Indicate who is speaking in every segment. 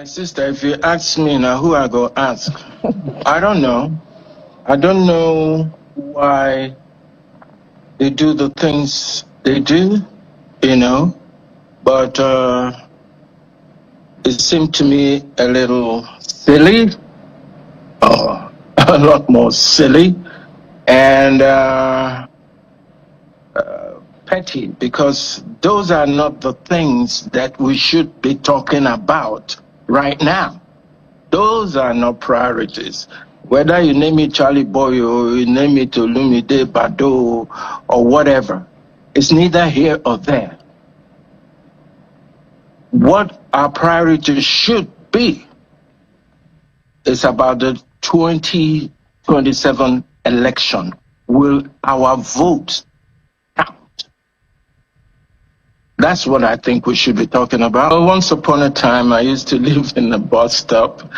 Speaker 1: sister, if you ask me now, who I go ask? I don't know. I don't know why they do the things they do, but it seemed to me a little silly, a lot more silly, and petty, because those are not the things that we should be talking about right now. Those are not priorities. Whether you name it Charlie Boy or you name it Olumide Bado or whatever, it's neither here or there. What our priorities should be is about the 2027 election. Will our votes count? That's what I think we should be talking about. Once upon a time, I used to live in a bus stop,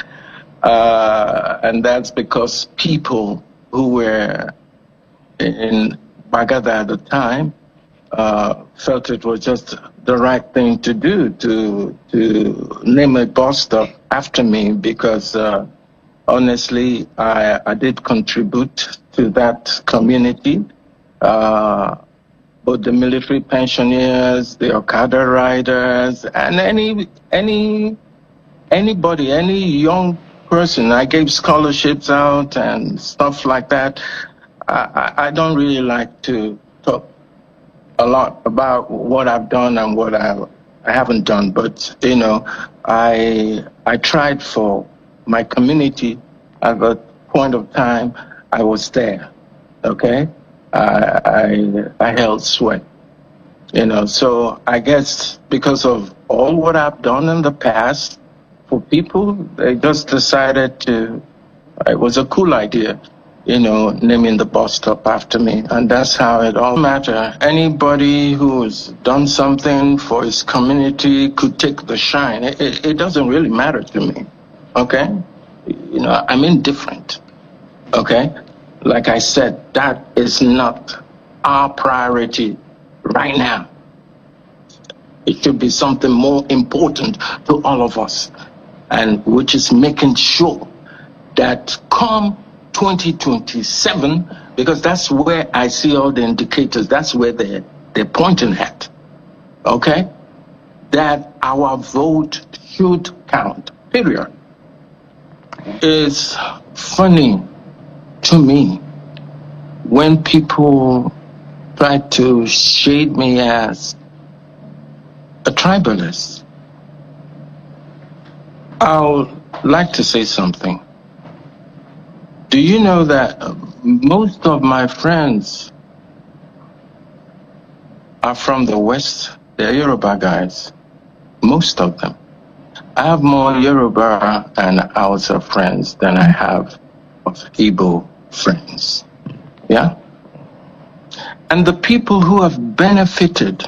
Speaker 1: and that's because people who were in Bagada at the time felt it was just the right thing to do to name a bus stop after me, because honestly, I did contribute to that community. Both the military pensioners, the Okada riders, and anybody, any young person. I gave scholarships out and stuff like that. I don't really like to talk a lot about what I've done and what I haven't done, but I tried for my community. At the point of time I was there. Okay, I held sweat. So I guess because of all what I've done in the past for people, they just decided it was a cool idea, naming the bus stop after me. And that's how it all matters. Anybody who's done something for his community could take the shine. It doesn't really matter to me, okay? I'm indifferent, okay? Like I said, that is not our priority right now. It should be something more important to all of us, and which is making sure that come 2027, because that's where I see all the indicators, that's where they're pointing at, okay? That our vote should count, period. It's funny to me when people try to shade me as a tribalist. I would like to say something. Do you know that most of my friends are from the West? They're Yoruba guys. Most of them. I have more Yoruba and Hausa friends than I have of Igbo friends. Yeah? And the people who have benefited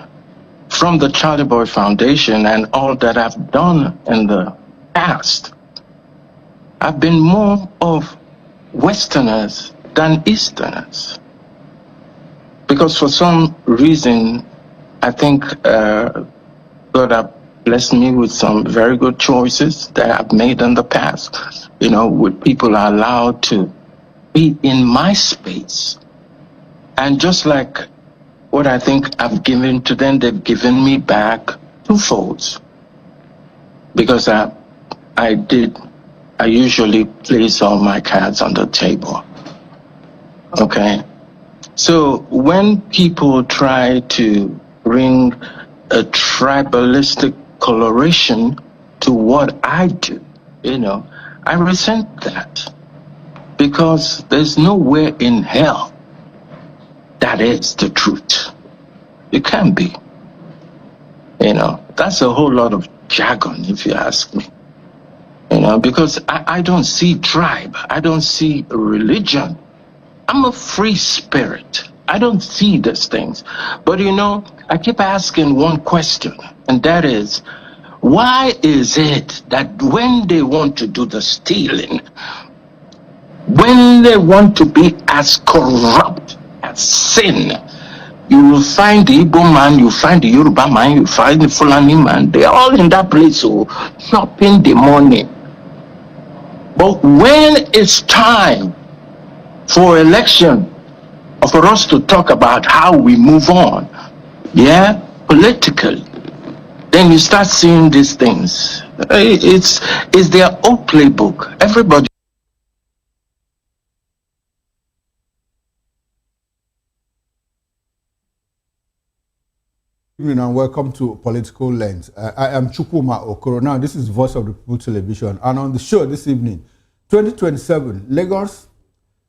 Speaker 1: from the Charlie Boy Foundation and all that I've done in the past have been more of Westerners than Easterners. Because for some reason, I think God have blessed me with some very good choices that I've made in the past. With people are allowed to be in my space. And just like what I think I've given to them, they've given me back twofolds. Because I usually place all my cards on the table. Okay? So when people try to bring a tribalistic coloration to what I do, I resent that. Because there's nowhere in hell that is the truth. It can't be. That's a whole lot of jargon, if you ask me. Because I don't see tribe. I don't see religion. I'm a free spirit. I don't see these things. But I keep asking one question, and that is, why is it that when they want to do the stealing, when they want to be as corrupt as sin, You will find the Igbo man, you find the Yoruba man, you find the Fulani man. They're all in that place, so chopping the money. But when it's time for election, or for us to talk about how we move on, yeah, politically, then you start seeing these things. It's their own playbook. Everybody.
Speaker 2: Good evening and welcome to Political Lens. I am Chukwuma Okoro. Now, this is Voice of the People Television. And on the show this evening, 2027, Lagos,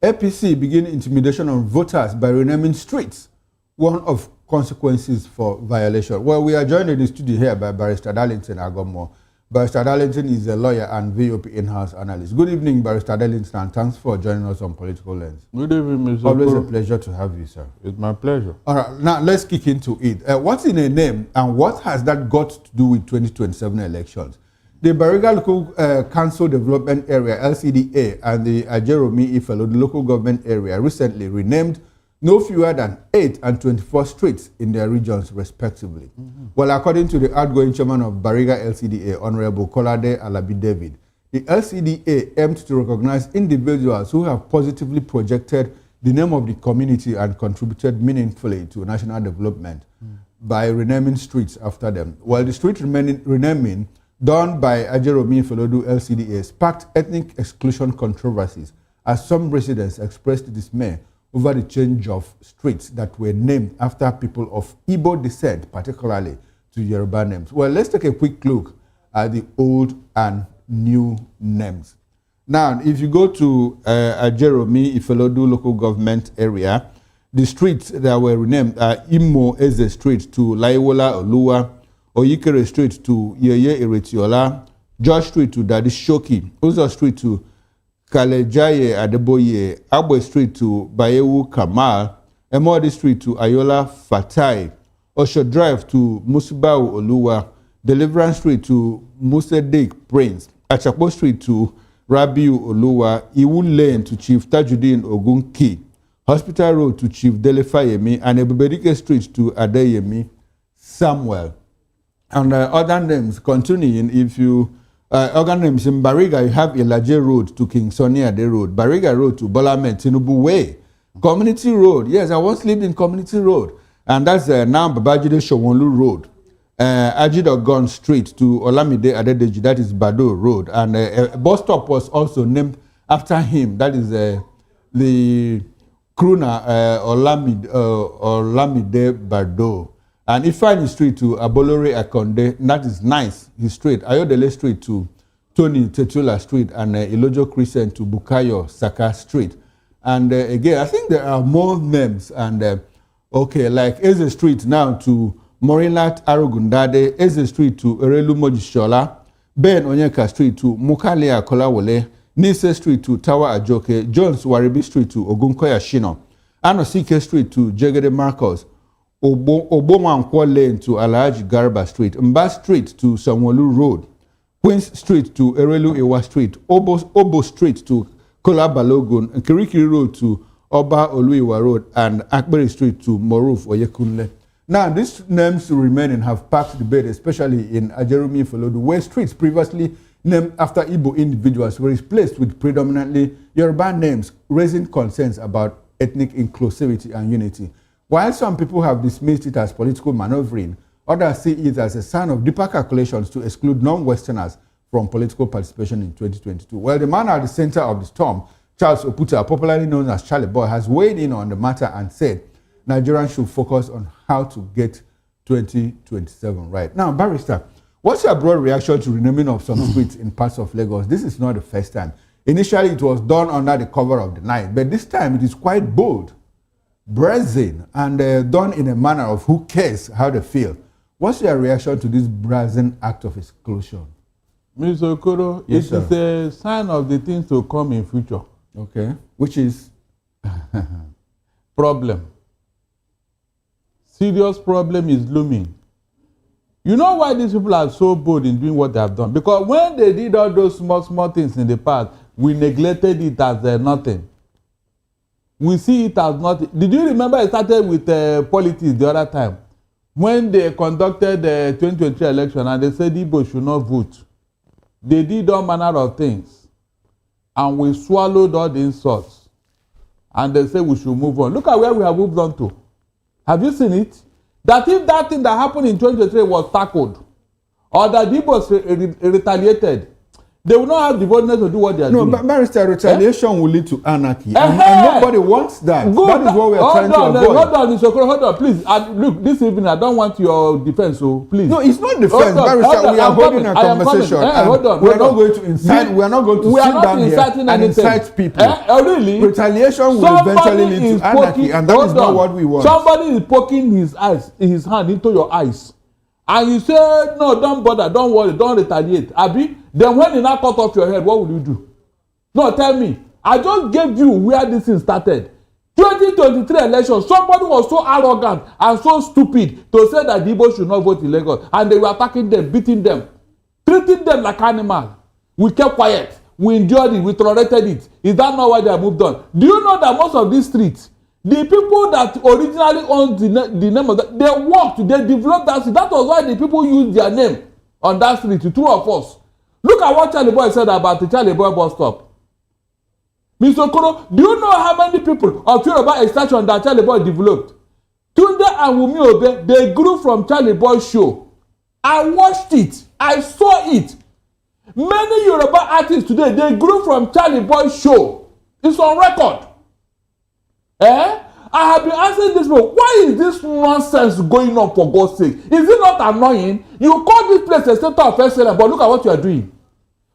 Speaker 2: APC begin intimidation on voters by renaming streets, one of consequences for violation. Well, we are joined in the studio here by Barrister Darlington Agommo. Barrister Darlington is a lawyer and VOP in-house analyst. Good evening, Barrister Darlington, and thanks for joining us on Political Lens.
Speaker 3: Good evening, Mr.
Speaker 2: Always
Speaker 3: Okoro.
Speaker 2: a pleasure to have you, sir.
Speaker 3: It's my pleasure.
Speaker 2: All right, now let's kick into it. What's in a name and what has that got to do with 2027 elections? The Bariga Local Council Development Area, LCDA, and the Ajeromi Ifelo, the local government area, recently renamed no fewer than 8 and 24 streets in their regions, respectively. Well, according to the outgoing chairman of Bariga LCDA, Honorable Kolade Alabi David, the LCDA aimed to recognize individuals who have positively projected the name of the community and contributed meaningfully to national development by renaming streets after them. While the street renaming done by Ajeromi Ifeolodu LCDA sparked ethnic exclusion controversies as some residents expressed dismay over the change of streets that were named after people of Igbo descent, particularly to Yoruba names. Well, let's take a quick look at the old and new names. Now, if you go to Ajeromi Ifeolodu local government area, the streets that were renamed are Imo Eze Street to Laiwola Oluwa, Oyikere Street to Yeye Iretiola, George Street to Daddy Shoki, Uzo Street to Kalejaye Adeboye, Abwe Street to Bayewu Kamal, Emodi Street to Ayola Fatai, Osho Drive to Musibau Oluwa, Deliverance Street to Musedik Prince, Achapo Street to Rabiu Oluwa, Iwu Lane to Chief Tajuddin Ogunki, Hospital Road to Chief Delefayemi, and Ebubedike Street to Adeyemi Samuel. And other names continuing, if you other names in Bariga, you have Ilaje Road to King Sunny Ade Road, Bariga Road to Bolamed Tinubu Way, Community Road. Yes, I once lived in Community Road, and that's now Babajide Showonlu Road. Ajidogon Street to Olamide Adedeji, that is Bado Road, and a bus stop was also named after him. That is the crooner Olamide Bado. And Ifeanyi Street to Abolore Akonde, that is nice, his street. Ayodele Street to Tony Tetula Street, and Ilojo Crescent to Bukayo Saka Street. And again, I think there are more names. And okay, like Eze Street now to Morilat Arugundade, Eze Street to Erelu Mojishola, Ben Onyeka Street to Mukalia Kolawole, Nise Street to Tawa Ajoke, Jones Waribi Street to Ogunkoya Shino, Anosike Street to Jegede Marcos, Obomankwo Lane to Alhaji Garba Street, Mba Street to Sanwo-Olu Road, Queens Street to Erelu Iwa Street, Obo Street to Kola Balogun, Kirikiri Road to Oba Oluiwa Road, and Akbari Street to Moruf Oyekunle. Now, these names remaining have sparked debate, especially in Ajeromi Ifeolodu, where streets previously named after Igbo individuals were replaced with predominantly Yoruba names, raising concerns about ethnic inclusivity and unity. While some people have dismissed it as political maneuvering, others see it as a sign of deeper calculations to exclude non-Westerners from political participation in 2022. Well, the man at the center of the storm, Charles Oputa, popularly known as Charlie Boy, has weighed in on the matter and said Nigerians should focus on how to get 2027 right. Now, Barrister, what's your broad reaction to renaming of some streets in parts of Lagos? This is not the first time. Initially, it was done under the cover of the night, but this time it is quite bold, brazen, and done in a manner of who cares how they feel. What's your reaction to this brazen act of exclusion?
Speaker 3: Mr. Okoro,
Speaker 2: Yes,
Speaker 3: it is a sign of the things to come in future.
Speaker 2: Okay. Which is?
Speaker 3: Problem. Serious problem is looming. You know why these people are so bold in doing what they have done? Because when they did all those small things in the past, we neglected it as nothing. we see it as not. Did you remember it started with politics the other time when they conducted the 2023 election and they said Igbo should not vote? They did all manner of things and we swallowed all the insults and they say we should move on. Look at where we have moved on to. Have you seen it? That if that thing that happened in 2023 was tackled or that Igbos retaliated, they will not have the boldness to do what they are doing.
Speaker 2: No, Barrister, retaliation will lead to anarchy. And nobody wants that.
Speaker 3: Good.
Speaker 2: That is what we are trying to avoid.
Speaker 3: Hold on, Mr. Okoro, hold on, please. Look, this evening, I don't want your defense, so please.
Speaker 2: No, it's not defense, Barrister. We are holding a conversation.
Speaker 3: Hold on.
Speaker 2: We are not going to incite. We are not going to sit down here and incite people.
Speaker 3: Really?
Speaker 2: Retaliation will eventually lead to anarchy, and that is not what we want.
Speaker 3: Somebody is poking his hand into your eyes. And you say, no, don't bother, don't worry, don't retaliate. Abi, then when they now cut off your head, what will you do? No, tell me. I just gave you where this thing started. 2023 election, somebody was so arrogant and so stupid to say that the Igbo should not vote in Lagos. And they were attacking them, beating them, treating them like animals. We kept quiet. We endured it. We tolerated it. Is that not why they have moved on? Do you know that most of these streets, the people that originally owned the name of that, they worked, they developed that street. That was why the people used their name on that street, the two of us. Look at what Charlie Boy said about the Charlie Boy bus stop. Mr. Okoro, do you know how many people of Yoruba extraction that Charlie Boy developed? Tunde and Wumi Obe, they grew from Charlie Boy's show. I watched it. I saw it. Many Yoruba artists today, they grew from Charlie Boy's show. It's on record. I have been asking this people, why is this nonsense going on for God's sake? Is it not annoying? You call this place a center of excellence, but look at what you are doing.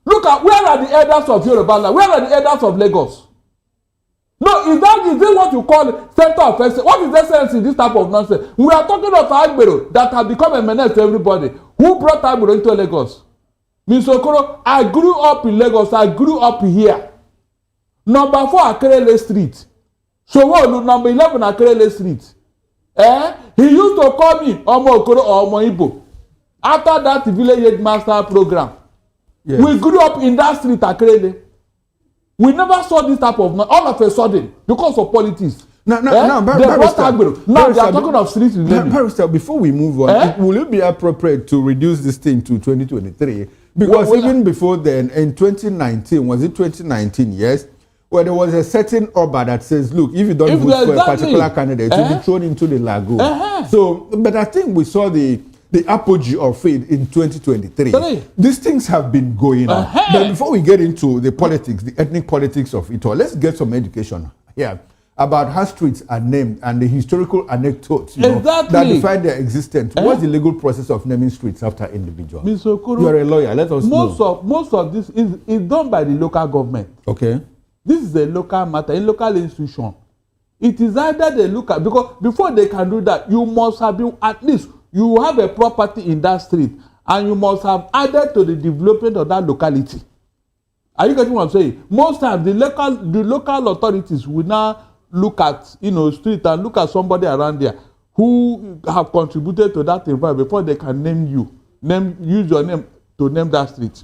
Speaker 3: Look at where are the elders of Yoruba land? Where are the elders of Lagos? No, is this what you call center of excellence? What is excellence in this type of nonsense? We are talking of Agbero that have become a menace to everybody. Who brought Agbero into Lagos? Mr. Okoro, I grew up in Lagos. I grew up here. Number 4 Akerele Street. So what? Number 11 Akerele Street. He used to call me Omo Okoro or Omo Igbo. After that village headmaster program, yes. We grew up in that street Akerele. We never saw this type of all of a sudden because of politics.
Speaker 2: Now,
Speaker 3: they are talking of street renaming.
Speaker 2: Barrister, before we move on, will it be appropriate to reduce this thing to 2023? Because even before then, in 2019, was it 2019? Yes. Where there was a certain order that says, look, if you don't vote for a particular candidate, you'll be thrown into the lagoon. So, but I think we saw the apogee of it in 2023. These things have been going on. But before we get into the politics, the ethnic politics of it all, let's get some education here about how streets are named and the historical anecdotes that define their existence. What's the legal process of naming streets after individuals?
Speaker 3: Mr. Okoro,
Speaker 2: you are a lawyer. Let us know.
Speaker 3: Most of this is done by the local government.
Speaker 2: Okay.
Speaker 3: This is a local matter, a local institution. It is either they look at, because before they can do that, you must have been, at least you have a property in that street and you must have added to the development of that locality. Are you getting what I'm saying? Most times the local authorities will now look at street and look at somebody around there who have contributed to that environment before they can use your name to name that street.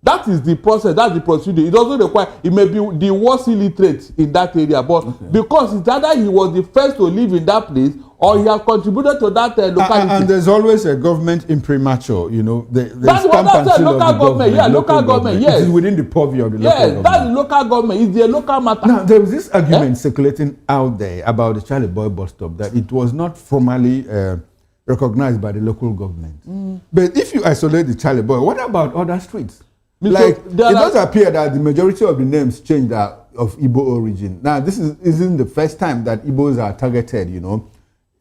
Speaker 3: That is the process, that's the procedure. It doesn't require, it may be the worst illiterate in that area, but because it's either he was the first to live in that place or he has contributed to that locality.
Speaker 2: And there's always a government imprimatur,
Speaker 3: that's what I said, local government, local government, yes.
Speaker 2: It is within the purview of the local government.
Speaker 3: Yes, that's the local government, it's the local matter.
Speaker 2: Now, there was this argument circulating out there about the Charlie Boy bus stop that it was not formally recognized by the local government. But if you isolate the Charlie Boy, what about other streets? It does appear that the majority of the names changed are of Igbo origin. Now, this isn't the first time that Igbos are targeted,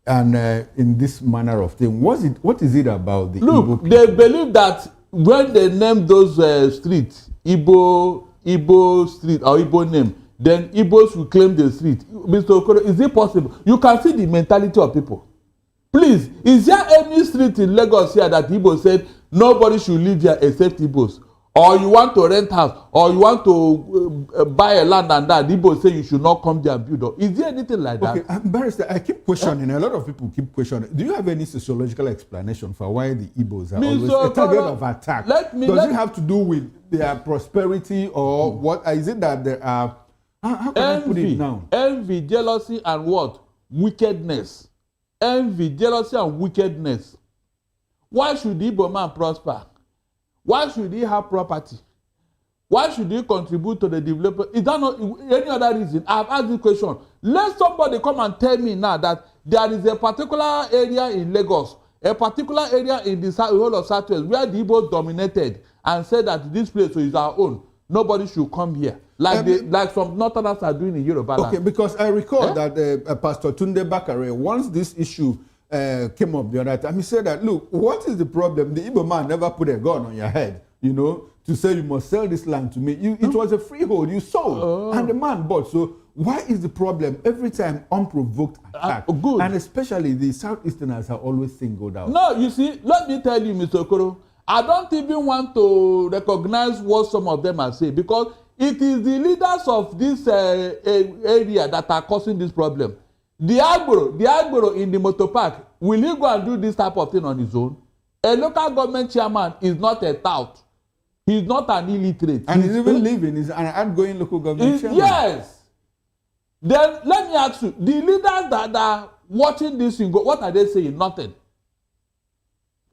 Speaker 2: and in this manner of thing. What is it about the Igbo people?
Speaker 3: They believe that when they name those streets, Igbo street or Igbo name, then Igbos will claim the street. Mr. Okoro, is it possible? You can see the mentality of people. Please, is there any street in Lagos here that Igbo said nobody should live here except Igbos? Or you want to rent house, or you want to buy a land and that, Igbo say you should not come there and build up. Is there anything like that?
Speaker 2: Okay, Barrister, I keep questioning, a lot of people keep questioning. Do you have any sociological explanation for why the Igbos are always a target of attack? Does it have to do with their prosperity, or what? Is it that there are How can I put it now?
Speaker 3: Envy, jealousy, and what? Wickedness. Envy, jealousy, and wickedness. Why should the Igbo man prosper? Why should he have property? Why should he contribute to the development? Is that not any other reason? I've asked this question. Let somebody come and tell me now that there is a particular area in Lagos, a particular area in the whole of Southwest where the Igbos dominated and said that this place is our own. Nobody should come here. Like some Northerners are doing in Yoruba land.
Speaker 2: Okay, because I recall that Pastor Tunde Bakare, once this issue came up the other time, he said that, look, what is the problem? The Igbo man never put a gun on your head, you know, to say you must sell this land to me. It was a freehold, you sold, and the man bought. So why is the problem every time unprovoked attack?
Speaker 3: Good.
Speaker 2: And especially the Southeasterners are always singled out.
Speaker 3: No, you see, let me tell you, Mr. Okoro, I don't even want to recognize what some of them are saying, because it is the leaders of this area that are causing this problem. The Agboro in the motor park, will he go and do this type of thing on his own? A local government chairman is not a tout. He's not an illiterate.
Speaker 2: And he's even living, he's an outgoing local government chairman.
Speaker 3: Yes. Then let me ask you, the leaders that are watching this thing, what are they saying? Nothing.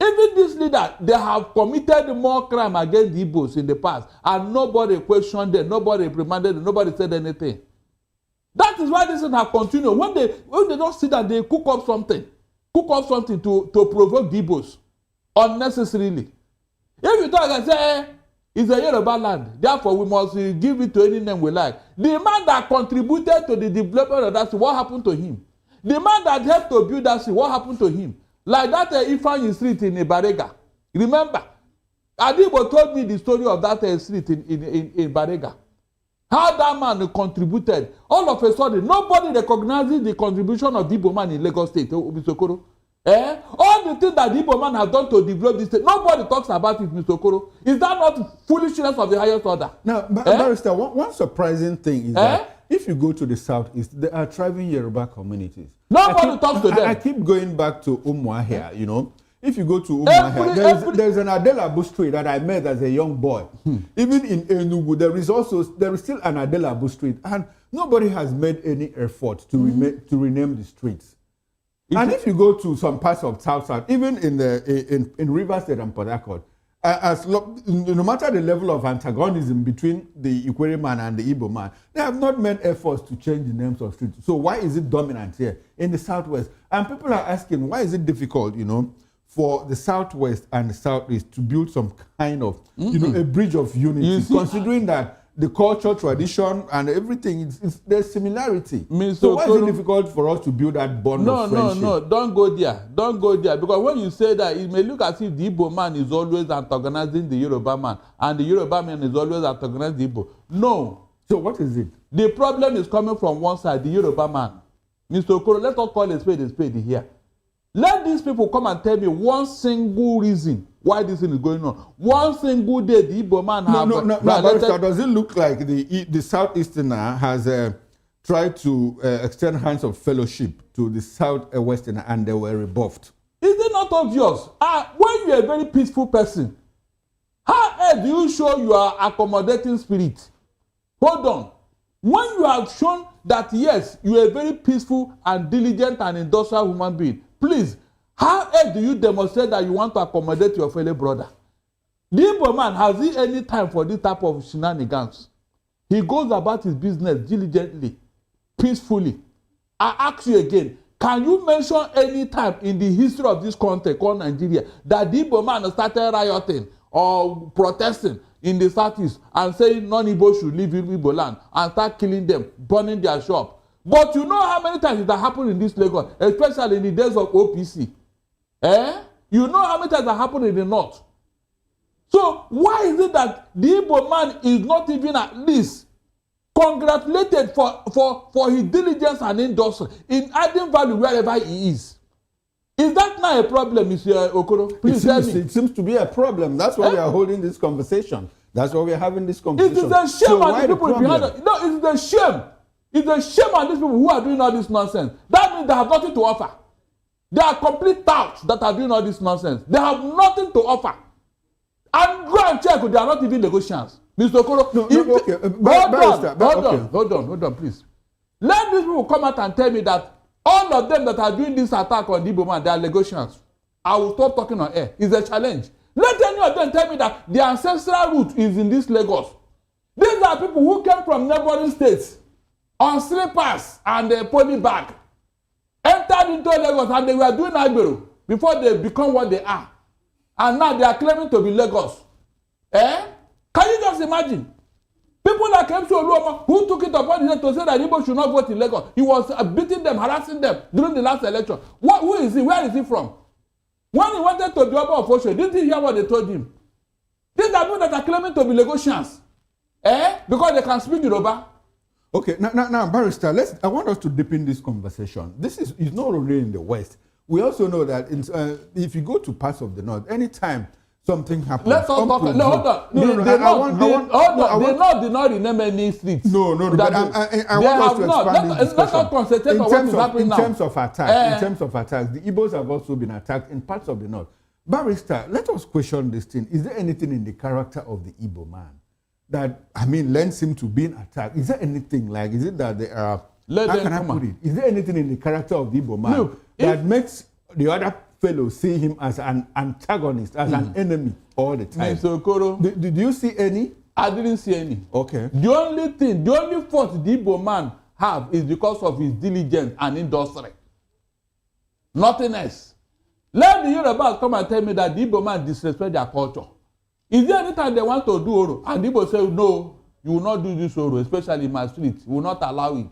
Speaker 3: Even this leader, they have committed more crime against the Igbos in the past, and nobody questioned them, nobody reprimanded them, nobody said anything. That is why this thing have continued. When they don't see that, they cook up something to provoke the Igbos unnecessarily. If you talk and say, it's a Yoruba land, therefore we must give it to any name we like. The man that contributed to the development of that city, what happened to him? The man that helped to build that city, what happened to him? Like that Ifeanyi street in Ibarega. Remember, Adibo told me the story of that street in Ibarega. How that man contributed. All of a sudden, nobody recognizes the contribution of the Igbo man in Lagos State, Mr. Okoro. All the things that the Igbo man has done to develop this state, nobody talks about it, Mr. Okoro. Is that not foolishness of the highest order?
Speaker 2: Now, Barrister, one surprising thing is that if you go to the southeast, there are thriving Yoruba communities.
Speaker 3: Nobody talks to them.
Speaker 2: I keep going back to Umuahia, you know. If you go to Umuahia, there's an Adelabu street that I met as a young boy. Even in Enugu, there is still an Adelabu street, and nobody has made any effort to rename the streets. And if you go to some parts of South, even in Rivers State and Port Harcourt, no matter the level of antagonism between the Ikwere man and the Igbo man, they have not made efforts to change the names of streets. So why is it dominant here in the Southwest? And people are asking, why is it difficult, you know, for the Southwest and the Southeast to build some kind of, you know, a bridge of unity, considering that the culture, tradition, and everything, there's similarity. So why is it difficult for us to build that bond of friendship? No,
Speaker 3: don't go there. Don't go there. Because when you say that, it may look as if the Igbo man is always antagonizing the Yoruba man, and the Yoruba man is always antagonizing the Igbo. No.
Speaker 2: So what is it?
Speaker 3: The problem is coming from one side, the Yoruba man. Mr. Okoro, let us call a spade here. Let these people come and tell me one single reason why this thing is going on. One single day the Igbo man
Speaker 2: No, Barrister, does it look like the Southeasterner has tried to extend hands of fellowship to the Southwesterner and they were rebuffed?
Speaker 3: Is it not obvious? When you are a very peaceful person, how do you show your accommodating spirit? Hold on. When you have shown that, yes, you are a very peaceful and diligent and industrial human being, please, how do you demonstrate that you want to accommodate your fellow brother? The Igbo man, has he any time for this type of shenanigans? He goes about his business diligently, peacefully. I ask you again, can you mention any time in the history of this country called Nigeria that the Igbo man started rioting or protesting in the Southeast and saying non-Igbo should leave Igbo land and start killing them, burning their shop? But you know how many times it has happened in this Lagos, especially in the days of OPC? You know how many times it has happened in the north? So why is it that the Igbo man is not even at least congratulated for his diligence and industry in adding value wherever he is? Is that not a problem, Mr. Okoro? Please tell me.
Speaker 2: It seems to be a problem. That's why we are holding this conversation. That's why we are having this conversation.
Speaker 3: It is a shame on the people behind it. No, it is a shame. It's a shame on these people who are doing all this nonsense. That means they have nothing to offer. They are complete touts that are doing all this nonsense. They have nothing to offer. And go and check, they are not even Lagosians. Mr. Okoro, hold on, please. Let these people come out and tell me that all of them that are doing this attack on the Igbo man, they are Lagosians. I will stop talking on air. It's a challenge. Let any of them tell me that their ancestral root is in this Lagos. These are people who came from neighboring states on slippers and a pony bag, entered into Lagos, and they were doing Agbero before they become what they are. And now they are claiming to be Lagos. Can you just imagine? People that came to Oluoma who took it upon himself to say that Igbo should not vote in Lagos. He was beating them, harassing them during the last election. Who is he? Where is he from? When he wanted to be Oba of Osho, didn't he hear what they told him? These are people that are claiming to be Lagosians. Because they can speak Yoruba.
Speaker 2: Okay, now, Barrister, I want us to deepen this conversation. This is not only in the West. We also know that if you go to parts of the North, anytime something happens.
Speaker 3: Let's not talk. No, hold on. The North did not rename any streets.
Speaker 2: No. But I want us to expand this discussion.
Speaker 3: Let's not concentrate on what is happening now.
Speaker 2: In terms of attacks, the Igbos have also been attacked in parts of the North. Barrister, let us question this thing. Is there anything in the character of the Igbo man that, lends him to being attacked? Is there anything is it that they are, is there anything in the character of the Igbo man that makes the other fellow see him as an antagonist, as an enemy all the time?
Speaker 3: Mr. Okoro,
Speaker 2: did you see any?
Speaker 3: I didn't see any.
Speaker 2: Okay.
Speaker 3: The only fault the Igbo man have is because of his diligence and industry. Nothing else. Let the Yorubas come and tell me that the Igbo man disrespect their culture. Is there any time they want to do Oro and the Igbo say, no, you will not do this Oro, especially in my street. We will not allow it.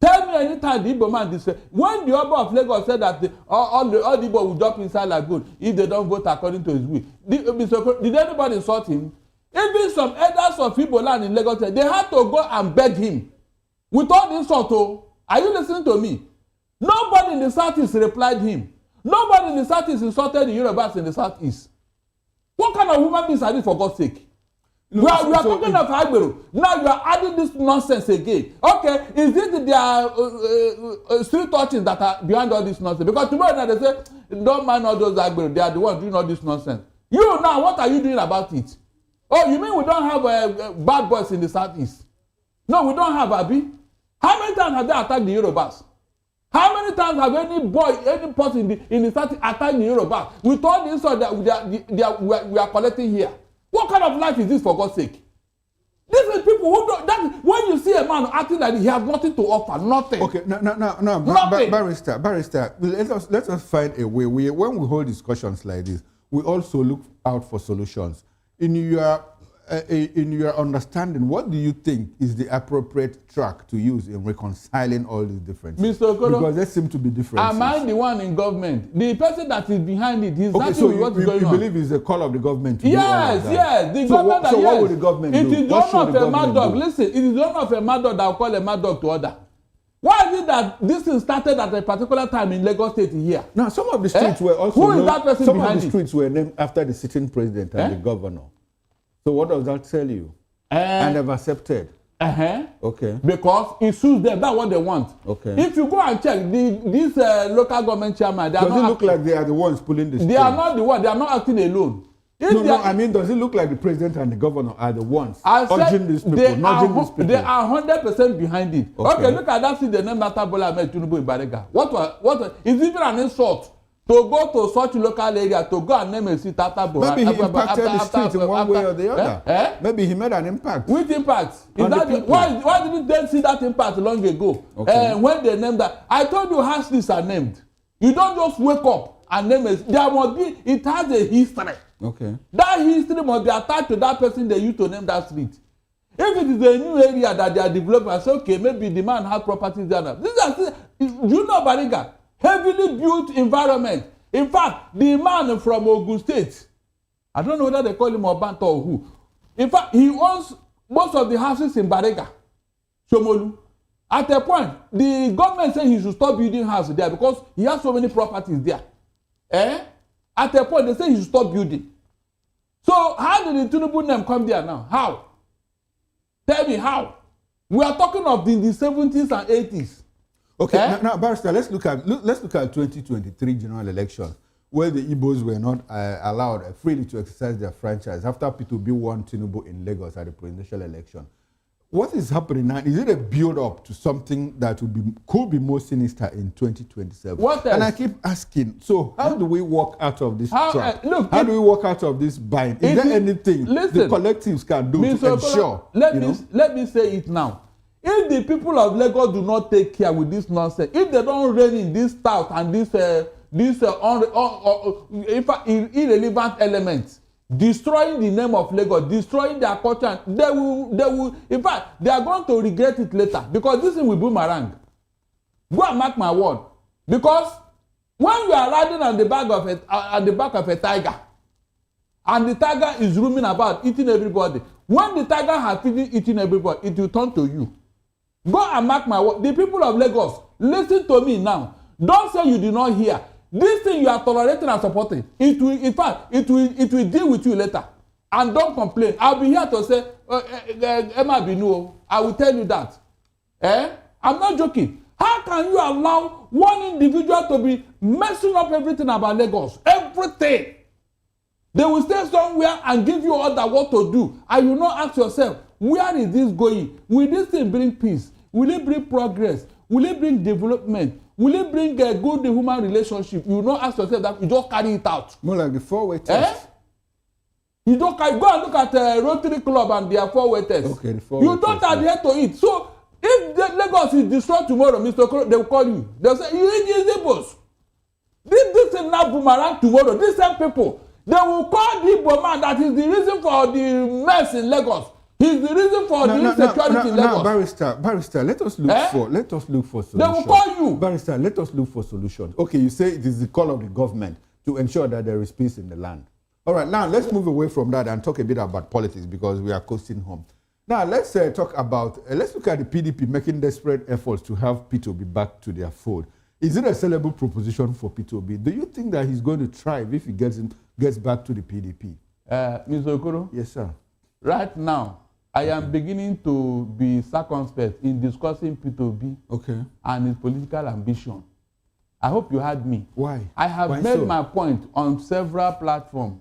Speaker 3: Tell me any time the Igbo man disrespect. When the Oba of Lagos said that all the Igbo will jump inside lagoon if they don't vote according to his will, did anybody insult him? Even some elders of Igbo land in Lagos, they had to go and beg him. With all this insult, are you listening to me? Nobody in the Southeast replied him. Nobody in the Southeast insulted the Yorubas in the Southeast. What kind of human beings are these, for God's sake? We are talking of Agbero. Now you are adding this nonsense again. Okay, is it their street touching that are behind all this nonsense? Because tomorrow night they say, don't mind all those Agbero. They are the ones doing all this nonsense. You now, what are you doing about it? Oh, you mean we don't have bad boys in the Southeast? No, we don't have, Abi. How many times have they attacked the Yorubas? How many times have any person in the Southeast attacked the Yorubas? With all the insult that we are collecting here. What kind of life is this, for God's sake? This is people who don't. When you see a man acting like he has nothing to offer, nothing.
Speaker 2: Okay, no, Barrister, let us find a way. When we hold discussions like this, we also look out for solutions. In your understanding, what do you think is the appropriate track to use in reconciling all these differences?
Speaker 3: Mr. Okoro,
Speaker 2: because there seem to be differences.
Speaker 3: Am I the one in government? The person that is behind it, he's happy with what's going on.
Speaker 2: You believe it's the call of the government to
Speaker 3: yes,
Speaker 2: do all
Speaker 3: yes. The government
Speaker 2: so what will the government do?
Speaker 3: It is the owner of a mad dog. Listen, it is the owner of a mad dog that will call a mad dog to order. Why is it that this thing started at a particular time in Lagos State here?
Speaker 2: Now, some of the streets were also
Speaker 3: Who is that person behind it?
Speaker 2: Some of the streets were named after the sitting president and the governor. So what does that tell you? And they've accepted. Okay.
Speaker 3: Because it suits them. That's what they want.
Speaker 2: Okay.
Speaker 3: If you go and check these local government chairman, they are
Speaker 2: does it look like they are the ones pulling the strings?
Speaker 3: They are not the ones. They are not acting alone.
Speaker 2: I mean, does it look like the president and the governor are the ones urging these people, nudging these people?
Speaker 3: They are 100% behind it. Okay, look at that. See the name Nata Bola Ahmed Tinubu in Bariga. What is even an insult to go to such local area to go and name a seat after Bola?
Speaker 2: Maybe he impacted the street in one way or the other. Maybe he made an impact.
Speaker 3: Which impact? Why didn't they see that impact long ago? Okay. When they named that, I told you how streets are named. You don't just wake up and name it. There must be. It has a history.
Speaker 2: Okay.
Speaker 3: That history must be attached to that person they used to name that street. If it is a new area that they are developing, I say, okay, maybe the man has properties there now. You know Bariga, heavily built environment. In fact, the man from Ogun State, I don't know whether they call him Obanta or who. In fact, he owns most of the houses in Bariga, Shomolu. At a point, the government said he should stop building houses there because he has so many properties there. At a point, they say he should stop building. So how did the Tinubu name come there now? How? Tell me how. We are talking of the 70s and 80s.
Speaker 2: Okay, now Barrister, let's look at 2023 general elections. where the Igbos were not allowed freely to exercise their franchise after Peter Obi won Tinubu in Lagos at the presidential election. What is happening now? Is it a build-up to something that could be more sinister in 2027?
Speaker 3: What else?
Speaker 2: And I keep asking, so how do we walk out of this trap? How do we walk out of this bind? Is there anything the collectives can do to ensure?
Speaker 3: Let me say it now. If the people of Lagos do not take care with this nonsense, if they don't rein in this doubt and this irrelevant elements, destroying the name of Lagos, destroying their culture, they will, in fact, they are going to regret it later because this thing will boomerang. Go and mark my word. Because when you are riding on the back of a tiger, and the tiger is roaming about, eating everybody, when the tiger has finished eating everybody, it will turn to you. Go and mark my word. The people of Lagos, listen to me now. Don't say you did not hear. This thing you are tolerating and supporting, it will, in fact, it will deal with you later. And don't complain. I'll be here to say, Emma Binu, I will tell you that. I'm not joking. How can you allow one individual to be messing up everything about Lagos? Everything. They will stay somewhere and give you order what to do. And you not ask yourself, where is this going? Will this thing bring peace? Will it bring progress? Will it bring development? Will it bring a good human relationship? You not ask yourself that, you just carry it out.
Speaker 2: More like the four-way test.
Speaker 3: You don't carry, go and look at Rotary Club and their four-way test.
Speaker 2: Okay, the four-way
Speaker 3: you don't
Speaker 2: test,
Speaker 3: adhere to it. So if the Lagos is destroyed tomorrow, Mr. Okoro, they will call you. They will say, you eat these Igbos. This is now boomerang tomorrow. These same people, they will call the Igbo man that is the reason for the mess in Lagos. He's the reason for the insecurity in Lagos.
Speaker 2: Barrister, let us look for solutions.
Speaker 3: They will call you.
Speaker 2: Barrister, let us look for solutions. Okay, you say it is the call of the government to ensure that there is peace in the land. All right, now let's move away from that and talk a bit about politics because we are coasting home. Now let's talk about, let's look at the PDP making desperate efforts to have Peter Obi back to their fold. Is it a sellable proposition for Peter Obi? Do you think that he's going to thrive if he gets back to the PDP?
Speaker 3: Mr. Okoro?
Speaker 2: Yes, sir.
Speaker 3: Right now, I am beginning to be circumspect in discussing Peter Obi and his political ambition. I hope you heard me.
Speaker 2: Why?
Speaker 3: I have made my point on several platforms,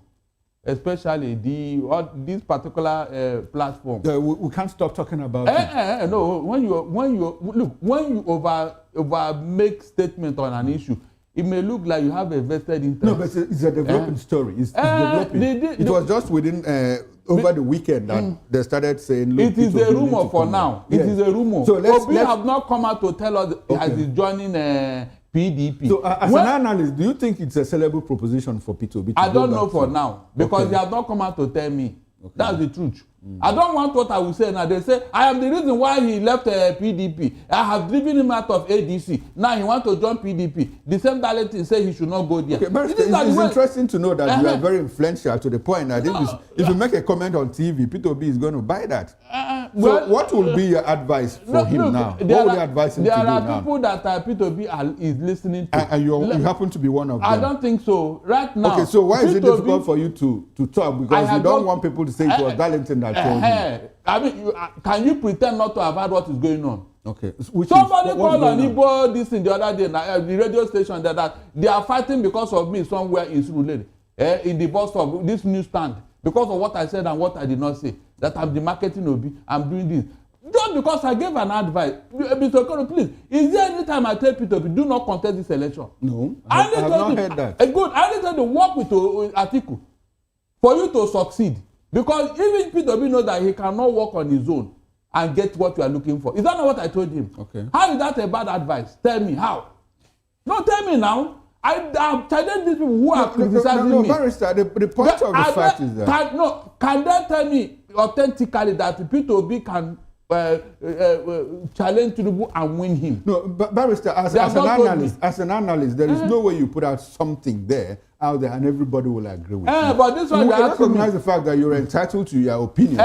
Speaker 3: especially this particular platform.
Speaker 2: We can't stop talking about it.
Speaker 3: No, when you over make statement on an issue, it may look like you have a vested interest.
Speaker 2: No, but it's a developing story. It's developing. It was just within over the weekend that they started saying, look,
Speaker 3: it is a rumor for now. Yes. It is a rumor. So Obi have not come out to tell us as he's joining PDP.
Speaker 2: So as an analyst, do you think it's a sellable proposition for Peter Obi?
Speaker 3: I don't know for now because they have not come out to tell me. That's the truth. I don't want what I will say now. They say, I am the reason why he left PDP. I have driven him out of ADC. Now he wants to join PDP. The same Darlington say he should not go there.
Speaker 2: Okay, but it's interesting to know that you are very influential to the point that if you make a comment on TV, Peter Obi is going to buy that. So what will be your advice for him now? What will you advise him to do now?
Speaker 3: There are people that Peter Obi is listening to.
Speaker 2: And you happen to be one of them.
Speaker 3: I don't think so. Right now.
Speaker 2: Okay, so why is it difficult for you to talk? Because you don't want people to say it was Darlington that told you.
Speaker 3: I mean, can you pretend not to have heard what is going on?
Speaker 2: Okay.
Speaker 3: Somebody called on Igbo this in the other day, the radio station, that they are fighting because of me somewhere in Surulere, in the bus stop, this newsstand, because of what I said and what I did not say. That I'm the marketing Obi, I'm doing this. Just because I gave an advice. Mr. Okoro, please, is there any time I tell Peter Obi, do not contest this election?
Speaker 2: No, I have not heard that.
Speaker 3: Good. I need to work with Atiku for you to succeed. Because even Peter Obi knows that he cannot work on his own and get what you are looking for. Is that not what I told him?
Speaker 2: Okay.
Speaker 3: How is that a bad advice? Tell me how. No, tell me now. I challenge these people who are criticizing me.
Speaker 2: No, Barrister, the point of the fact is that...
Speaker 3: Can they tell me authentically that Peter Obi can challenge Tinubu and win him?
Speaker 2: No, but Barrister, as an analyst, there is no way you put out something there out there and everybody will agree with you.
Speaker 3: But this one,
Speaker 2: we recognize the fact that you're entitled to your opinion,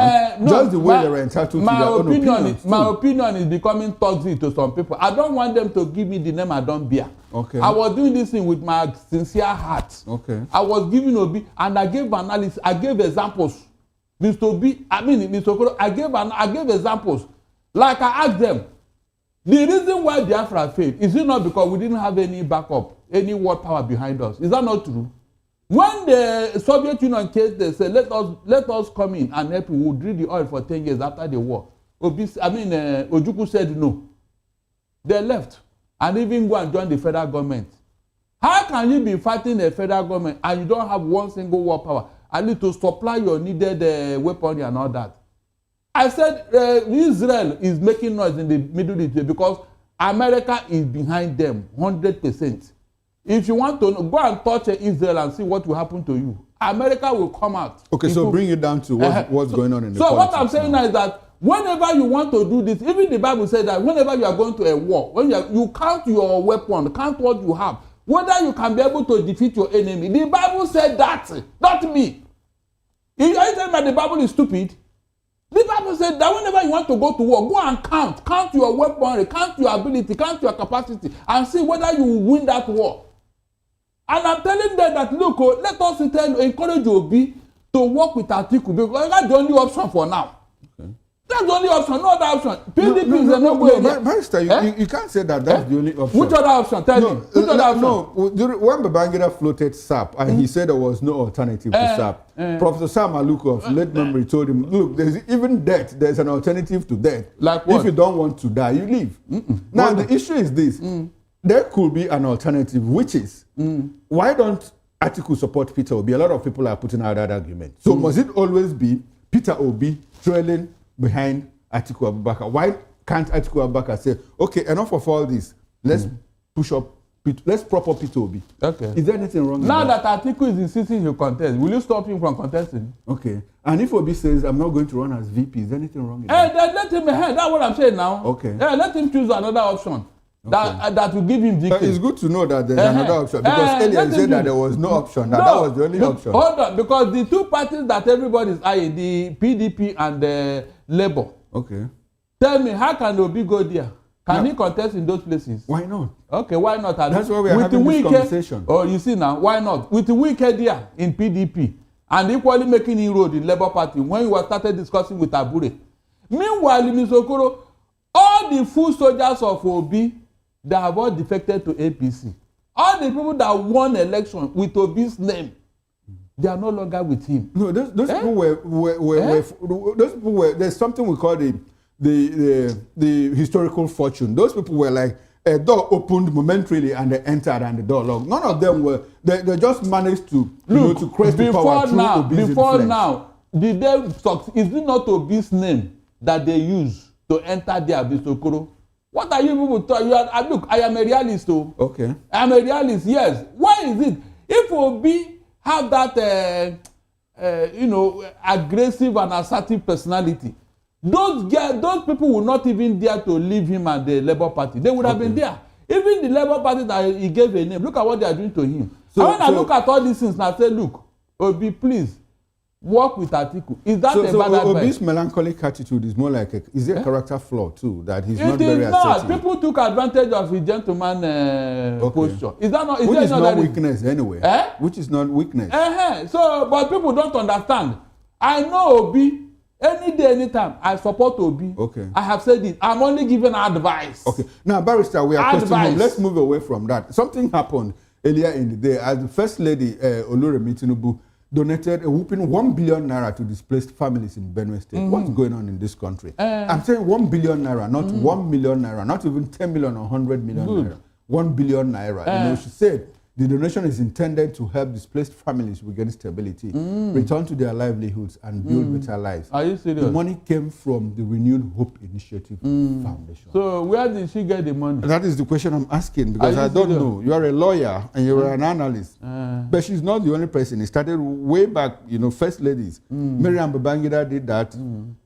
Speaker 2: just the way you're entitled to your own opinion.
Speaker 3: My opinion is becoming toxic to some people. I don't want them to give me the name I don't bear.
Speaker 2: Okay.
Speaker 3: I was doing this thing with my sincere heart.
Speaker 2: Okay.
Speaker 3: I was giving Obi and I gave analysis. I gave examples. Mr. Okoro, I gave examples. Like I asked them, the reason why Biafra failed, is it not because we didn't have any backup, any world power behind us? Is that not true? When the Soviet Union came, they said, let us come in and help you. We'll drill the oil for 10 years after the war. Ojukwu said no. They left and even go and join the federal government. How can you be fighting the federal government and you don't have one single war power? I need to supply your needed weaponry and all that. I said Israel is making noise in the Middle East because America is behind them 100%. If you want to go and touch Israel and see what will happen to you, America will come out.
Speaker 2: Okay, so bring it down to what's going on in the
Speaker 3: So
Speaker 2: politics
Speaker 3: what I'm saying now is that whenever you want to do this, even the Bible says that whenever you are going to a war, when you count your weapon, count what you have, whether you can be able to defeat your enemy. The Bible said that, not me. Are you telling me the Bible is stupid? The Bible said that whenever you want to go to war, go and count your weaponry, count your ability, count your capacity, and see whether you will win that war. And I'm telling them that, look, let us encourage Obi to work with Atiku because that's the only option for now. Okay. That's the only option, no other option. PDP is no way.
Speaker 2: Barrister, you can't say that that's the only option.
Speaker 3: Which other option? Tell me. Which other option?
Speaker 2: No, when Babangida floated SAP and he said there was no alternative to SAP, Professor Sam Aluko of late memory told him, look, there's even death, there's an alternative to death.
Speaker 3: Like what?
Speaker 2: If you don't want to die, you leave. Now, the issue is this. There could be an alternative, which is, why don't Atiku support Peter Obi? A lot of people are putting out that argument. So must it always be Peter Obi trailing behind Atiku Abubakar? Why can't Atiku Abubakar say, okay, enough of all this, let's push up, let's prop up Peter Obi? Okay. Is there anything wrong with that?
Speaker 3: Now that Atiku is insisting you contest, will you stop him from contesting?
Speaker 2: Okay. And if Obi says, I'm not going to run as VP, is there anything wrong with that?
Speaker 3: Then let him ahead. That's what I'm saying now.
Speaker 2: Okay.
Speaker 3: Let him choose another option. Okay. That will give him victory.
Speaker 2: It's good to know that there's another option because earlier you said that there was no option, that was the only option.
Speaker 3: Hold on, because the two parties that everybody is eyeing, the PDP and the Labour.
Speaker 2: Okay.
Speaker 3: Tell me, how can Obi go there? Can he contest in those places?
Speaker 2: Why not?
Speaker 3: Okay, why not?
Speaker 2: That's why we are having this conversation.
Speaker 3: Oh, you see now, why not? With the wicked there in PDP and equally making inroad in Labour Party when you were started discussing with Abure. Meanwhile, in Misokoro, all the full soldiers of Obi, they have all defected to APC. All the people that won election with Obi's name, they are no longer with him.
Speaker 2: No, those people those people were. There's something we call the historical fortune. Those people were like a door opened momentarily and they entered and the door locked. None of them were. They just managed to to crest the power through Obi's influence. Before now, did they succeed? Is it not Obi's name that they use to enter their Bisokoro? What are you people talking? Look, I am a realist, though. Okay. I am a realist, yes. Why is it? If Obi have that, aggressive and assertive personality, those people will not even dare to leave him and the Labour Party. They would have been there. Even the Labour Party that he gave a name, look at what they are doing to him. So when I look at all these things and I say, look, Obi, please, work with Atiku. Is that a bad advice? Obi's melancholic attitude is more like is a character flaw too, that he's not very assertive.
Speaker 3: It is not. People took advantage of his gentleman posture. Is that not?
Speaker 2: Which is not weakness anyway. Which is not weakness.
Speaker 3: So, but people don't understand. I know Obi. Any day, anytime, I support Obi. Okay. I have said it. I'm only giving advice. Okay. Now, Barrister, we are questioning. Let's move away from that. Something happened earlier in the day as the First Lady Oluremi Tinubu donated a whooping 1 billion naira to displaced families in Benue State. What's going on in this country? I'm saying 1 billion naira, not 1 million naira, not even 10 million or 100 million naira. 1 billion naira. She said the donation is intended to help displaced families regain stability, return to their livelihoods, and build better lives. Are you serious? The money came from the Renewed Hope Initiative Foundation. So where did she get the money? That is the question I'm asking because I don't know. You are a lawyer and you are an analyst. But she's not the only person. It started way back, First Ladies. Miriam Babangida did that.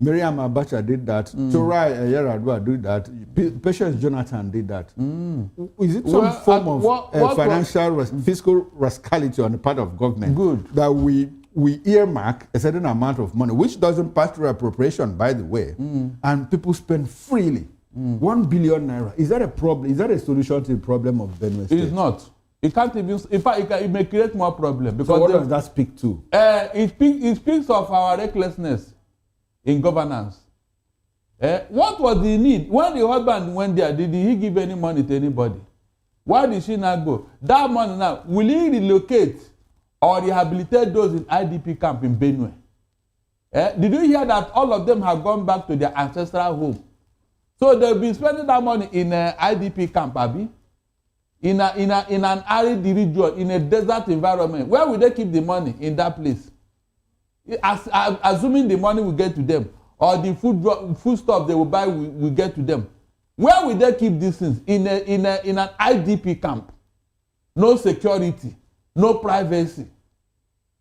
Speaker 3: Miriam Abacha did that. Torai Yaradua did that. Patience Jonathan did that. Is it some form of financial fiscal rascality on the part of government that we earmark a certain amount of money, which doesn't pass through appropriation, by the way, and people spend freely? 1 billion naira. Is that a problem? Is that a solution to the problem of Benue State? It's not. It can't even. In fact, it may create more problem because. So what does that speak to? It speaks of our recklessness in governance. What was the need when the husband went there? Did he give any money to anybody? Why did she not go? That money now, will he relocate or rehabilitate those in IDP camp in Benue. Did you hear that all of them have gone back to their ancestral home? So they've been spending that money in an IDP camp, Abi, in an arid region, in a desert environment. Where will they keep the money in that place? Assuming the money will get to them, or the food stuff they will buy will get to them. Where will they keep these things? In an IDP camp. No security, no privacy.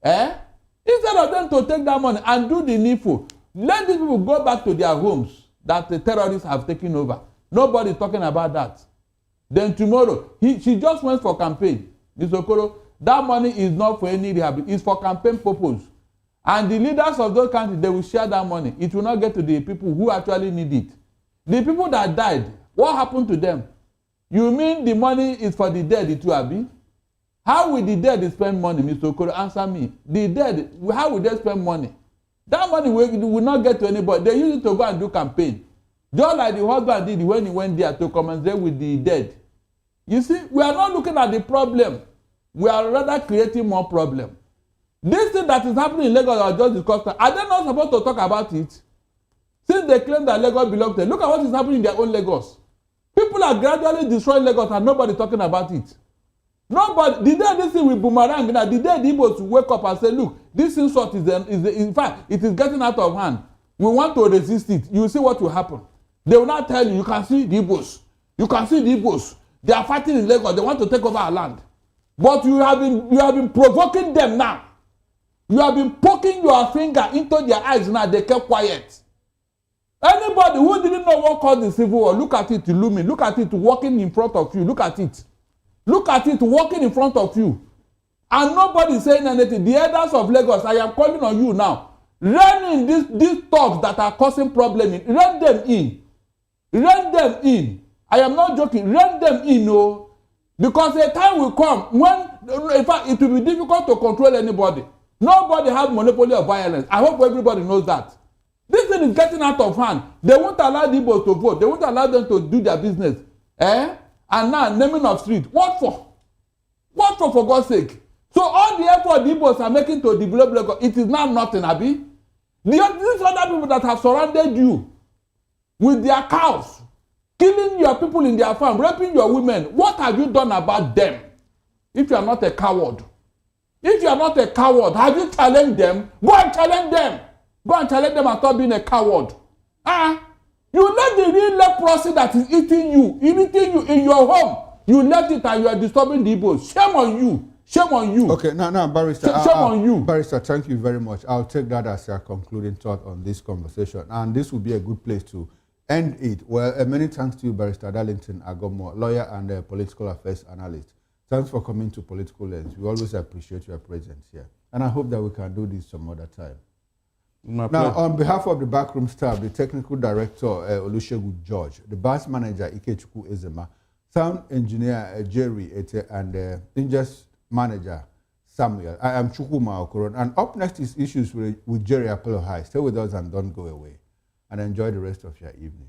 Speaker 3: Instead of them to take that money and do the needful, let these people go back to their homes that the terrorists have taken over. Nobody is talking about that. Then tomorrow, she just went for campaign. Ms. Okoro, that money is not for any rehabilitation, it's for campaign purpose. And the leaders of those countries, they will share that money. It will not get to the people who actually need it. The people that died, what happened to them? You mean the money is for the dead, it will be? How will the dead spend money, Mr. Okoro? Answer me. The dead, how will they spend money? That money will not get to anybody. They use it to go and do campaign. Just like the husband did when he went there to commensurate with the dead. You see, we are not looking at the problem. We are rather creating more problem. This thing that is happening in Lagos are just discussed. Are they not supposed to talk about it? Since they claim that Lagos belongs to them, look at what is happening in their own Lagos. People are gradually destroying Lagos and nobody talking about it. Nobody. The day this thing will boomerang, the day the Igbos wake up and say, look, this insult is in fact, it is getting out of hand. We want to resist it. You will see what will happen. They will not tell you, you can see the Igbos. You can see the Igbos. They are fighting in Lagos. They want to take over our land. But you have been provoking them now. You have been poking your finger into their eyes now. They kept quiet. Anybody who didn't know what caused the civil war, look at it looming. Look at it walking in front of you. Look at it. Look at it walking in front of you. And nobody is saying anything. The elders of Lagos, I am calling on you now. Rein in these talks that are causing problems. Rein them in. Rein them in. I am not joking. Rein them in, no. Because a time will come when, in fact, it will be difficult to control anybody. Nobody has monopoly of violence. I hope everybody knows that. This thing is getting out of hand. They won't allow the Igbos to vote. They won't allow them to do their business. And now naming of street. What for? What for God's sake? So all the effort the Igbos are making to develop Lagos, it is now nothing, Abi. These other people that have surrounded you with their cows, killing your people in their farm, raping your women, what have you done about them? If you are not a coward. If you are not a coward, have you challenged them? Go and challenge them. Go and challenge them and stop being a coward. You let the real leprosy that is eating you in your home. You left it and you are disturbing the Igbos. Shame on you. Shame on you.
Speaker 2: Okay, now, Barrister.
Speaker 3: Shame on you.
Speaker 2: Barrister, thank you very much. I'll take that as a concluding thought on this conversation. And this will be a good place to end it. Well, many thanks to you, Barrister Darlington Agomo, lawyer and political affairs analyst. Thanks for coming to Political Lens. We always appreciate your presence here. And I hope that we can do this some other time. Now, on behalf of the backroom staff, the technical director, Olusegun George, the bus manager, Ikechukwu Ezema, sound engineer, Jerry Ete, and ingest manager, Samuel, I am Chukwuma Okoron. And up next is Issues with Jerry Apollo High. Stay with us and don't go away. And enjoy the rest of your evening.